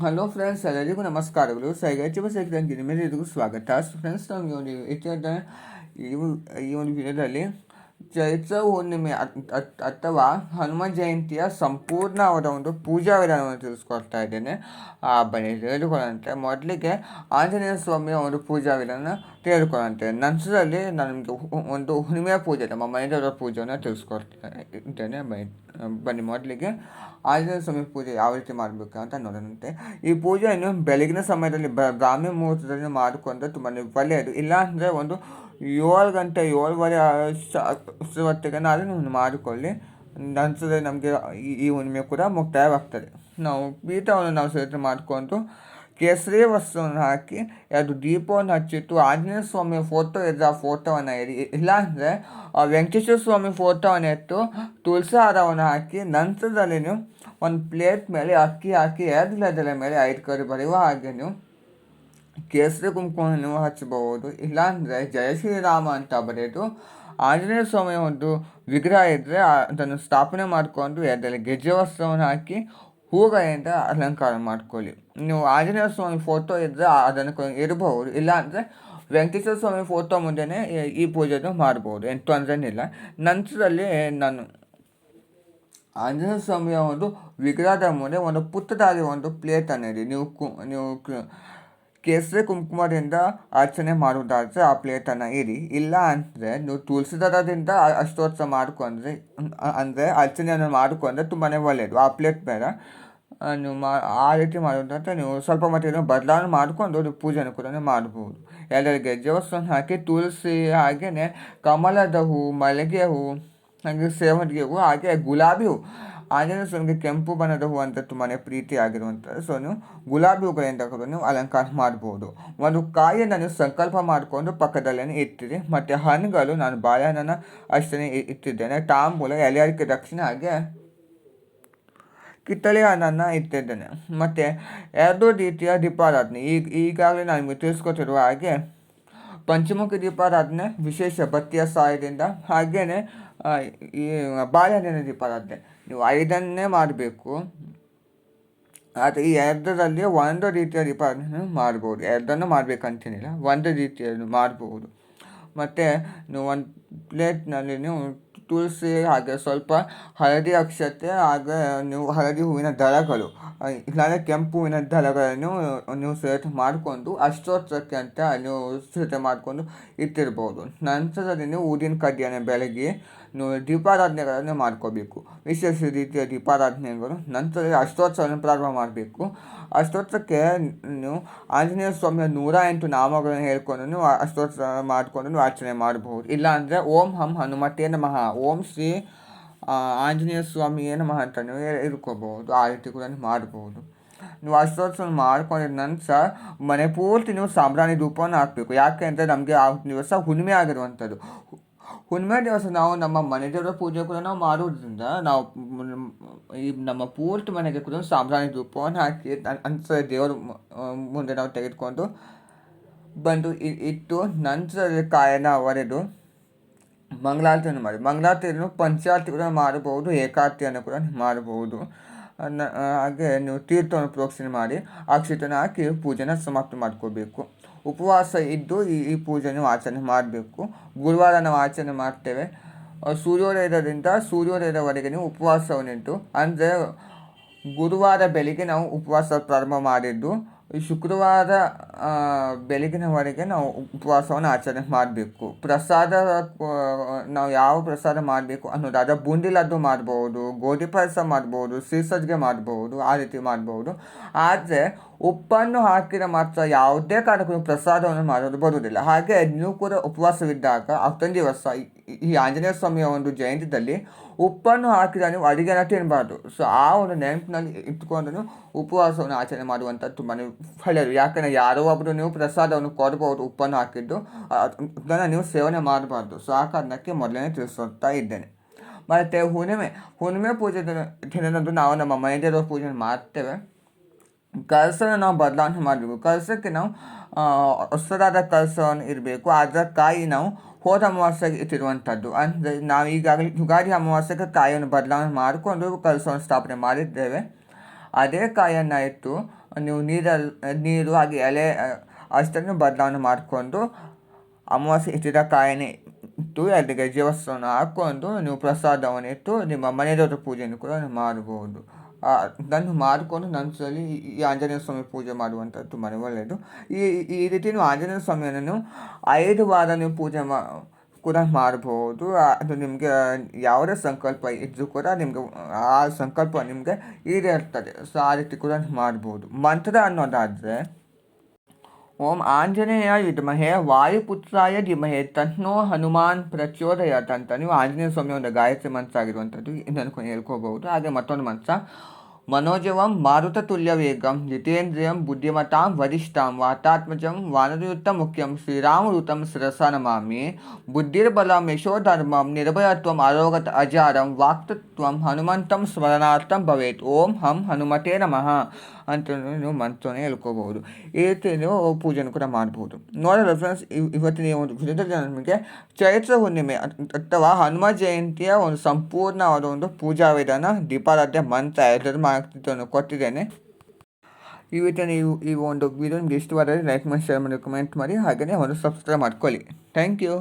Hello friends, ಎಲ್ಲರಿಗೂ ನಮಸ್ಕಾರಗಳು. ಸೈಗಾಚಿವ ಸೇರಿದಂಗೆ ನಿಮ್ಮೆಲ್ಲರಿಗೂ ಸ್ವಾಗತ. ಫ್ರೆಂಡ್ಸ್, ನಮಗೆ ಒಂದು ಇತ್ಯರ್ಥ ಈ ಒಂದು ವಿಡಿಯೋದಲ್ಲಿ ಚೈತ್ರ ಹುಣ್ಣಿಮೆ ಅಥವಾ ಹನುಮ ಜಯಂತಿಯ ಸಂಪೂರ್ಣವಾದ ಒಂದು ಪೂಜಾ ವಿಧಾನವನ್ನು ತಿಳಿಸ್ಕೊಡ್ತಾ ಇದ್ದೇನೆ. ಬನ್ನಿ ತಿಳಿದುಕೊಳ್ಳಂತೆ. ಮೊದಲಿಗೆ ಆಂಜನೇಯ ಸ್ವಾಮಿಯ ಒಂದು ಪೂಜಾ ವಿಧಾನ ತಿಳಿದುಕೊಳ್ಳಂತೆ. ನಂತರದಲ್ಲಿ ನಾನು ನಿಮಗೆ ಒಂದು ಹುಣ್ಣಿಮೆಯ ಪೂಜೆ, ನಮ್ಮ ಮನೆದೇವರ ಪೂಜೆಯನ್ನು ತಿಳಿಸ್ಕೊಡ್ತಾ ಇದ್ದೇನೆ. ಬನ್ನಿ ಮೊದಲಿಗೆ ಆಂಜನೇಯ ಸ್ವಾಮಿ ಪೂಜೆ ಯಾವ ರೀತಿ ಮಾಡಬೇಕು ಅಂತ ನೋಡೋಣಂತೆ. ಈ ಪೂಜೆಯನ್ನು ಬೆಳಗಿನ ಸಮಯದಲ್ಲಿ ಬ್ರಾಹ್ಮಿ ಮುಹೂರ್ತದಲ್ಲಿ ಮಾಡಿಕೊಂಡ್ರೆ ತುಂಬಾ ಒಳ್ಳೆಯದು. ಇಲ್ಲಾಂದರೆ ಒಂದು 7 ಗಂಟೆ 7:30 ಹೊತ್ತಿಗೆ ಅದನ್ನು ಮಾಡಿಕೊಳ್ಳಿ. ನಂತರದಲ್ಲಿ ನಮಗೆ ಈ ಹುಣ್ಣಿಮೆ ಕೂಡ ಮುಕ್ತಾಯವಾಗ್ತದೆ. ನಾವು ಪೀಠವನ್ನು ನಾವು ಸೇರಿಸಿ ಮಾಡಿಕೊಂಡು ಕೇಸರಿ ವಸ್ತ್ರವನ್ನು ಹಾಕಿ ಅದು ದೀಪವನ್ನು ಹಚ್ಚಿಟ್ಟು ಆಂಜನೇಯ ಸ್ವಾಮಿಯ ಫೋಟೋ ಇದ್ದರೆ ಆ ಫೋಟೋವನ್ನು ಇಡಿ. ಇಲ್ಲಾಂದರೆ ವೆಂಕಟೇಶ್ವರ ಸ್ವಾಮಿ ಫೋಟೋವನ್ನು ಇಟ್ಟು ತುಳಸಿ ಹಾರವನ್ನು ಹಾಕಿ ನಂತರದಲ್ಲಿ ನೀವು ಒಂದು ಪ್ಲೇಟ್ ಮೇಲೆ ಅಕ್ಕಿ ಹಾಕಿ ಎಡಲೆ ಮೇಲೆ 5 ಕಡೆ ಬರೆಯುವ ಹಾಗೆ ನೀವು ಕೇಸರಿ ಕುಂಕುಮವನ್ನು ನೀವು ಹಚ್ಚಬಹುದು. ಇಲ್ಲಾಂದರೆ ಜಯ ಶ್ರೀರಾಮ ಅಂತ ಬರೆದು ಆಂಜನೇಯ ಸ್ವಾಮಿಯ ಒಂದು ವಿಗ್ರಹ ಇದ್ದರೆ ಅದನ್ನು ಸ್ಥಾಪನೆ ಮಾಡಿಕೊಂಡು ಎಡದಲ್ಲಿ ಗೆಜ್ಜೆ ವಸ್ತ್ರವನ್ನು ಹಾಕಿ ಹೂಗಳಿಂದ ಅಲಂಕಾರ ಮಾಡ್ಕೊಳ್ಳಿ. ನೀವು ಆಂಜನೇಯ ಸ್ವಾಮಿ ಫೋಟೋ ಇದ್ದರೆ ಅದನ್ನು ಇರಬಹುದು. ಇಲ್ಲಾಂದರೆ ವೆಂಕಟೇಶ್ವರ ಸ್ವಾಮಿ ಫೋಟೋ ಮುಂದೆನೇ ಈ ಪೂಜೆಯನ್ನು ಮಾಡ್ಬೋದು, ಏನು ತೊಂದರೆನಿಲ್ಲ. ನಂತರದಲ್ಲಿ ನಾನು ಆಂಜನೇಯ ಸ್ವಾಮಿಯ ಒಂದು ವಿಗ್ರಹದ ಮುಂದೆ ಒಂದು ಪುಟ್ಟದಾಗಿ ಒಂದು ಪ್ಲೇಟನ್ನು ಇಡಿ. ನೀವು ಕೇಸರಿ ಕುಂಕುಮದಿಂದ ಅರ್ಚನೆ ಮಾಡುವುದಾದರೆ ಆ ಪ್ಲೇಟನ್ನು ಇಡಿ. ಇಲ್ಲ ಅಂದರೆ ನೀವು ತುಳಸಿ ದಳದಿಂದ ಅಷ್ಟೋತ್ಸವ ಮಾಡಿಕೊಂಡ್ರೆ ಅಂದರೆ ಅರ್ಚನೆಯನ್ನು ಮಾಡಿಕೊಂಡ್ರೆ ತುಂಬಾ ಒಳ್ಳೆಯದು. ಆ ಪ್ಲೇಟ್ ಬೇಡ. ನೀವು ಆ ರೀತಿ ಮಾಡೋದಂತ ನೀವು ಸ್ವಲ್ಪ ಮಟ್ಟಿಗೆ ಬದಲಾವಣೆ ಮಾಡಿಕೊಂಡು ನೀವು ಪೂಜೆಯನ್ನು ಕೂಡ ಮಾಡ್ಬೋದು. ಎಲ್ಲರಿಗೆ ಗೆಜ್ಜೆ ವಸ್ತ್ರವನ್ನು ಹಾಕಿ ತುಳಸಿ, ಹಾಗೆಯೇ ಕಮಲದ ಹೂ, ಮಲ್ಲಿಗೆ ಹೂ, ಹಾಗೆ ಸೇವಂತಿಗೆ ಹೂ, ಹಾಗೆ ಗುಲಾಬಿ ಹೂ. ಆಂಜನೇಯ ಸ್ವಾಮಿಗೆ ಕೆಂಪು ಬಣ್ಣದ ಹೂ ಅಂತ ತುಂಬಾ ಪ್ರೀತಿ ಆಗಿರುವಂಥದ್ದು. ಸೊ ನೀವು ಗುಲಾಬಿ ಹೂಗಳಿಂದ ಕೂಡ ನೀವು ಅಲಂಕಾರ ಮಾಡ್ಬೋದು. ಒಂದು ಕಾಯಿಯನ್ನು ನೀವು ಸಂಕಲ್ಪ ಮಾಡಿಕೊಂಡು ಪಕ್ಕದಲ್ಲೇ ಇಟ್ಟಿರಿ. ಮತ್ತು ಹಣ್ಣುಗಳು ನಾನು ಬಾಳೆಹಣ್ಣನ್ನು ಅಷ್ಟೇ ಇಟ್ಟಿದ್ದೇನೆ. ತಾಂಬೂಲ, ಎಲೆಯರಿಕೆ ದಕ್ಷಿಣ, ಹಾಗೆ ಕಿತ್ತಳೆ ಹಣ್ಣನ್ನು ಇಟ್ಟಿದ್ದೇನೆ. ಮತ್ತು 2 ರೀತಿಯ ದೀಪಾರಾಧನೆ ಈಗಾಗಲೇ ನಾನು ನಿಮಗೆ ತಿಳಿಸ್ಕೊತಿರುವ ಹಾಗೆ ಪಂಚಮುಖಿ ದೀಪಾರಾಧನೆ ವಿಶೇಷ ಬತ್ತಿಯ ಸಹಾಯದಿಂದ, ಹಾಗೆಯೇ ಈ ಬಾಳೆಹಣ್ಣಿನ ದೀಪಾರಾಧನೆ ನೀವು 5 ಮಾಡಬೇಕು. ಆದರೆ ಈ 2ರಲ್ಲಿ ಒಂದು ರೀತಿಯ ದೀಪಾರಾಧನೆ ಮಾಡ್ಬೋದು. 2 ಮಾಡಬೇಕಂತೇನಿಲ್ಲ, ಒಂದು ರೀತಿಯನ್ನು ಮಾಡ್ಬೋದು. ಮತ್ತು ನೀವು ಒಂದು ಪ್ಲೇಟ್ನಲ್ಲಿ ನೀವು ತುಳಸಿ, ಹಾಗೆ ಸ್ವಲ್ಪ ಹಳದಿ ಅಕ್ಷತೆ, ಹಾಗೆ ನೀವು ಹಳದಿ ಹೂವಿನ ದಳಗಳು, ಇಲ್ಲಾಂದರೆ ಕೆಂಪು ಹೂವಿನ ದಳಗಳನ್ನು ನೀವು ಸಿದ್ಧತೆ ಮಾಡಿಕೊಂಡು ಅಷ್ಟೋತ್ತರಕ್ಕೆ ಅಂತ ನೀವು ಸಿದ್ಧತೆ ಮಾಡಿಕೊಂಡು ಇಟ್ಟಿರ್ಬೋದು. ನಂತರದಲ್ಲಿ ನೀವು ಊದಿನ ಕಡ್ಡಿಯನ್ನು ಬೆಳಗ್ಗೆ ನೀವು ದೀಪಾರಾಧನೆಗಳನ್ನು ಮಾಡ್ಕೋಬೇಕು. ವಿಶೇಷ ರೀತಿಯ ದೀಪಾರಾಧನೆಗಳು. ನಂತರ ಅಷ್ಟೋತ್ಸವವನ್ನು ಪ್ರಾರಂಭ ಮಾಡಬೇಕು. ಅಷ್ಟೋತ್ತರಕ್ಕೆ ನೀವು ಆಂಜನೇಯ ಸ್ವಾಮಿಯ 108 ನಾಮಗಳನ್ನು ಹೇಳ್ಕೊಂಡು ನೀವು ಅಷ್ಟೋತ್ಸವ ಮಾಡಿಕೊಂಡು ನೀವು ಅರ್ಚನೆ ಮಾಡಬಹುದು. ಇಲ್ಲಾಂದರೆ ಓಂ ಹಂ ಹನುಮತೇ ನಮಃ, ಓಂ ಶ್ರೀ ಆಂಜನೇಯ ಸ್ವಾಮಿಯೇ ನಮಃ ಅಂತ ನೀವು ಇರ್ಕೋಬಹುದು. ಆ ರೀತಿ ಕೂಡ ಮಾಡ್ಬೋದು. ನೀವು ಅಷ್ಟೋತ್ಸವ ಮಾಡ್ಕೊಂಡಿದ ನಂತರ ಮನೆ ಪೂರ್ತಿ ನೀವು ಸಾಂಬ್ರಾಣಿ ಧೂಪವನ್ನು ಹಾಕಬೇಕು. ಯಾಕೆ ಅಂದರೆ ನಮಗೆ ಆ ದಿವಸ ಹುಣ್ಣಿಮೆ ಆಗಿರುವಂಥದ್ದು. ಹುಣ್ಣಿಮೆ ದಿವಸ ನಾವು ನಮ್ಮ ಮನೆ ದೇವರ ಪೂಜೆ ಕೂಡ ನಾವು ಮಾಡೋದ್ರಿಂದ ನಾವು ಈ ನಮ್ಮ ಪೂರ್ತಿ ಮನೆಗೆ ಕೂಡ ಸಾಂಬ್ರಾಣಿ ಧೂಪವನ್ನು ಹಾಕಿ ನಂತರ ದೇವರ ಮುಂದೆ ನಾವು ತೆಗೆದುಕೊಂಡು ಬಂದು ಇಟ್ಟು ನಂತರ ಕಾಯನ್ನು ಒಡೆದು ಮಂಗಳಾರತಿಯನ್ನು ಮಾಡಿ, ಮಂಗಳಾರತಿಯನ್ನು ಪಂಚಾರತಿ ಕೂಡ ಮಾಡಬಹುದು, ಏಕಾರತಿಯನ್ನು ಕೂಡ ಮಾಡಬಹುದು. ಹಾಗೆ ನೀವು ತೀರ್ಥವನ್ನು ಪ್ರೋಕ್ಷಣೆ ಮಾಡಿ ಅಕ್ಷತೆಯನ್ನು ಹಾಕಿ ಪೂಜೆನ ಸಮಾಪ್ತಿ ಮಾಡ್ಕೋಬೇಕು. ಉಪವಾಸ ಇದ್ದು ಈ ಪೂಜೆಯನ್ನು ಆಚರಣೆ ಮಾಡಬೇಕು. ಗುರುವಾರ ನಾವು ಆಚರಣೆ ಮಾಡ್ತೇವೆ. ಸೂರ್ಯೋದಯದಿಂದ ಸೂರ್ಯೋದಯದವರೆಗೆ ನೀವು ಉಪವಾಸವನ್ನಿಟ್ಟು, ಅಂದರೆ ಗುರುವಾರ ಬೆಳಿಗ್ಗೆ ನಾವು ಉಪವಾಸ ಪ್ರಾರಂಭ ಮಾಡಿದ್ದು ಶುಕ್ರವಾರ ಬೆಳಗಿನವರೆಗೆ ನಾವು ಉಪವಾಸವನ್ನು ಆಚರಣೆ ಮಾಡಬೇಕು. ಪ್ರಸಾದ ನಾವು ಯಾವ ಪ್ರಸಾದ ಮಾಡಬೇಕು ಅನ್ನೋದಾದರೆ ಬೂಂದಿ ಲಡ್ಡು ಮಾಡ್ಬೋದು, ಗೋಧಿ ಪಾಯಸ ಮಾಡ್ಬೋದು, ಸಿಹಿಸಜ್ಜಿಗೆ ಮಾಡ್ಬೋದು, ಆ ರೀತಿ ಮಾಡ್ಬೋದು. ಆದರೆ ಉಪ್ಪನ್ನು ಹಾಕಿದ ಮಾತ್ರ ಯಾವುದೇ ಕಾರಣಕ್ಕೂ ಪ್ರಸಾದವನ್ನು ಮಾಡೋದು ಬರುವುದಿಲ್ಲ. ಹಾಗೆ ನೀವು ಕೂಡ ಉಪವಾಸವಿದ್ದಾಗ ಅವತ್ತೊಂದು ದಿವಸ ಈ ಆಂಜನೇಯ ಸ್ವಾಮಿಯ ಒಂದು ಜಯಂತಿಯಲ್ಲಿ ಉಪ್ಪನ್ನು ಹಾಕಿದ ನೀವು ಅಡುಗೆನ ತಿನ್ನಬಾರ್ದು. ಸೊ ಆ ಒಂದು ನೆನಪಿನಲ್ಲಿ ಇಟ್ಕೊಂಡು ನೀವು ಉಪವಾಸವನ್ನು ಆಚರಣೆ ಮಾಡುವಂಥದ್ದು ತುಂಬಾ ಒಳ್ಳೆಯದು. ಯಾಕಂದರೆ ಯಾರೋ ಒಬ್ಬರು ನೀವು ಪ್ರಸಾದವನ್ನು ಕೊಡ್ಬೋದು ಉಪ್ಪನ್ನು ಹಾಕಿದ್ದು, ಅದನ್ನು ನೀವು ಸೇವನೆ ಮಾಡಬಾರ್ದು. ಸೊ ಆ ಕಾರಣಕ್ಕೆ ಮೊದಲನೇ ತಿಳಿಸುತ್ತಾ ಇದ್ದೇನೆ. ಮತ್ತು ಹುಣ್ಣಿಮೆ ಪೂಜೆ ದಿನದಂದು ನಾವು ನಮ್ಮ ಮನೆ ದೇವರ ಪೂಜೆ ಮಾಡ್ತೇವೆ. ಕಳಸನ ನಾವು ಬದಲಾವಣೆ ಮಾಡಬೇಕು. ಕಳಸಕ್ಕೆ ನಾವು ಹೊಸದಾದ ಕಳಸವನ್ನು ಇರಬೇಕು. ಅದರ ಕಾಯಿ ನಾವು ಹೋದ ಅಮಾವಾಸ್ಯೆಗೆ ಇಟ್ಟಿರುವಂಥದ್ದು. ಅಂದರೆ ನಾವು ಈಗಾಗಲೇ ಯುಗಾದಿ ಅಮಾವಾಸ್ಯೆಗೆ ಕಾಯಿಯನ್ನು ಬದಲಾವಣೆ ಮಾಡಿಕೊಂಡು ಕಳಸವನ್ನು ಸ್ಥಾಪನೆ ಮಾಡಿದ್ದೇವೆ. ಅದೇ ಕಾಯನ್ನು ಇಟ್ಟು ನೀವು ನೀರು ಹಾಗೆ ಎಲೆ ಅಷ್ಟನ್ನು ಬದಲಾವಣೆ ಮಾಡಿಕೊಂಡು ಅಮಾವಾಸ್ಯೆ ಇಟ್ಟಿದ ಕಾಯಿನೆ ಇಟ್ಟು ಎರಡು ಗಜ್ಜೆ ವಸ್ತ್ರವನ್ನು ಹಾಕ್ಕೊಂಡು ನೀವು ಪ್ರಸಾದವನ್ನು ಇಟ್ಟು ನಿಮ್ಮ ಮನೆ ದೇವರ ಪೂಜೆಯನ್ನು ಕೂಡ ಮಾಡಬಹುದು. ಅದನ್ನು ಮಾಡಿಕೊಂಡು ನಂತರದಲ್ಲಿ ಈ ಆಂಜನೇಯ ಸ್ವಾಮಿ ಪೂಜೆ ಮಾಡುವಂಥದ್ದು ತುಂಬಾ ಒಳ್ಳೆಯದು. ಈ ಈ ರೀತಿ ನೀವು ಆಂಜನೇಯ ಸ್ವಾಮಿಯನ್ನು 5 ವಾರ ನೀವು ಪೂಜೆ ಕೂಡ ಮಾಡ್ಬೋದು. ಅದು ನಿಮಗೆ ಯಾವುದೇ ಸಂಕಲ್ಪ ಇದ್ದರೂ ಕೂಡ ನಿಮಗೆ ಆ ಸಂಕಲ್ಪ ನಿಮಗೆ ಈಡೇರ್ತದೆ. ಸೊ ಆ ರೀತಿ ಕೂಡ ಮಾಡ್ಬೋದು. ಮಂತ್ರ ಅನ್ನೋದಾದರೆ ಓಂ ಆಂಜನೇಯ ವಿದ್ಮಹೇ ವಾಯುಪುತ್ರಾಯ ಧೀಮಹಿ ತನ್ನೋ ಹನುಮಾನ್ ಪ್ರಚೋದಯಾತ್ ಅಂತ ನೀವು ಆಂಜನೇಯ ಸ್ವಾಮಿ ಒಂದು ಗಾಯತ್ರಿ ಮಂತ್ರ ಆಗಿರುವಂಥದ್ದು ಇದನ್ನು ಹೇಳ್ಕೋಬಹುದು. ಹಾಗೆ ಮತ್ತೊಂದು ಮಂತ್ರ ಮನೋಜವಂ ಮಾರುತತುಲ್ಯ ವೇಗಂ ಜಿತೇಂದ್ರಿಯಂ ಬುದ್ಧಿಮತಾಂ ವರಿಷ್ಠಾಂ ವಾತಾತ್ಮಜಂ ವಾನರಯುಕ್ತ ಮುಖ್ಯಂ ಶ್ರೀರಾಮದೂತಂ ಶಿರಸಾ ನಮಾಮಿ ಬುದ್ಧಿರ್ಬಲಂ ಯಶೋಧರ್ಮಂ ನಿರ್ಭಯತ್ವಂ ಆರೋಗತ ಅಜಾರಂ ವಾಕ್ತತ್ವಂ ಹನುಮಂತಂ ಸ್ಮರಣಾರ್ಥಂ ಭವೇತ್. ಓಂ ಹಂ ಹನುಮತೇ ನಮಃ ಅಂತ ನೀವು ಮಂತ್ರನೇ ಹೇಳ್ಕೋಬಹುದು. ಈ ರೀತಿ ನೀವು ಪೂಜೆಯನ್ನು ಕೂಡ ಮಾಡಬಹುದು. ನೋಡೋಣ ಫ್ರೆಂಡ್ಸ್, ಇವತ್ತಿನ ಒಂದು ವಿಡಿಯೋದಲ್ಲಿ ನಿಮಗೆ ಚೈತ್ರ ಹುಣ್ಣಿಮೆ ಅಥವಾ ಹನುಮ ಜಯಂತಿಯ ಒಂದು ಸಂಪೂರ್ಣವಾದ ಒಂದು ಪೂಜಾ ವಿಧಾನ, ದೀಪಾರಾಧ್ಯ ಮಂತ್ರ ಎಲ್ಲರ ಮಾಹಿತಿಯನ್ನು ಕೊಟ್ಟಿದ್ದೇನೆ. ಇವತ್ತು ನೀವು ಈ ಒಂದು ವಿಡಿಯೋ ನಿಮಗೆ ಇಷ್ಟವಾದರೆ ಲೈಕ್ ಮಾಡಿ, ಶೇರ್ ಮಾಡಿ, ಕಮೆಂಟ್ ಮಾಡಿ, ಹಾಗೆಯೇ ಒಂದು ಸಬ್ಸ್ಕ್ರೈಬ್ ಮಾಡ್ಕೊಳ್ಳಿ. Thank you.